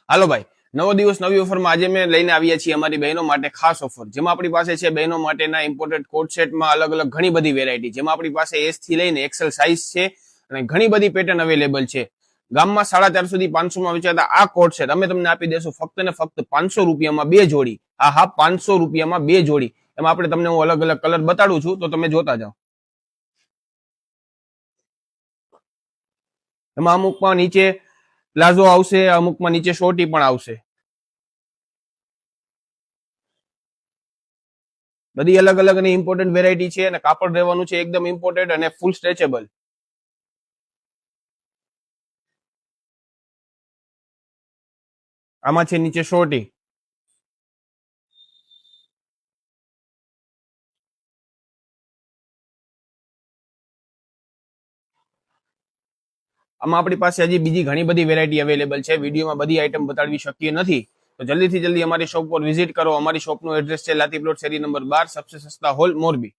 હાલો ભાઈ, નવો દિવસ નવી ઓફરમાં આજે મેં લઈને આવ્યા છીએ અમારી બહેનો માટે ખાસ ઓફર, જેમાં આપણી પાસે છે બહેનો માટેના ઇમ્પોર્ટેડ કોટ સેટમાં અલગ અલગ ઘણી બધી વેરાયટી, જેમાં આપણી પાસે એસ થી લઈને એક્સેલ સાઇઝ છે અને ઘણી બધી પેટર્ન અવેલેબલ છે. ગામમાં 4.5 સુધી 500 માં વેચાતા આ કોટ સેટ અમે તમને આપી દેશું ફક્ત ને ફક્ત 500 રૂપિયામાં 2 જોડી. હા, 500 રૂપિયામાં 2 જોડી. એમાં આપણે તમને હું અલગ અલગ કલર બતાડું છું, તો તમે જોતા જાઓ. એમાં અમુકમાં નીચે પ્લાઝો આવશે, અમુકમાં નીચે શોર્ટી પણ આવશે. બધી અલગ અલગ અને ઇમ્પોર્ટન્ટ વેરાયટી છે અને કાપડ રહેવાનું છે એકદમ ઇમ્પોર્ટેન્ટ અને ફૂલ સ્ટ્રેચેબલ. આમાં છે નીચે શોર્ટી. આમાં આપણી પાસે હજી બીજી ઘણી બધી વેરાયટી અવેલેબલ છે. વિડીયોમાં બધી આઈટમ બતાડવી શક્ય નથી, તો જલ્દીથી જલ્દી અમારી શોપ પર વિઝિટ કરો. અમારી શોપનું એડ્રેસ છે લાતી પ્લોટ, શેરી નંબર 12, સબસે સસ્તા હોલ, મોરબી.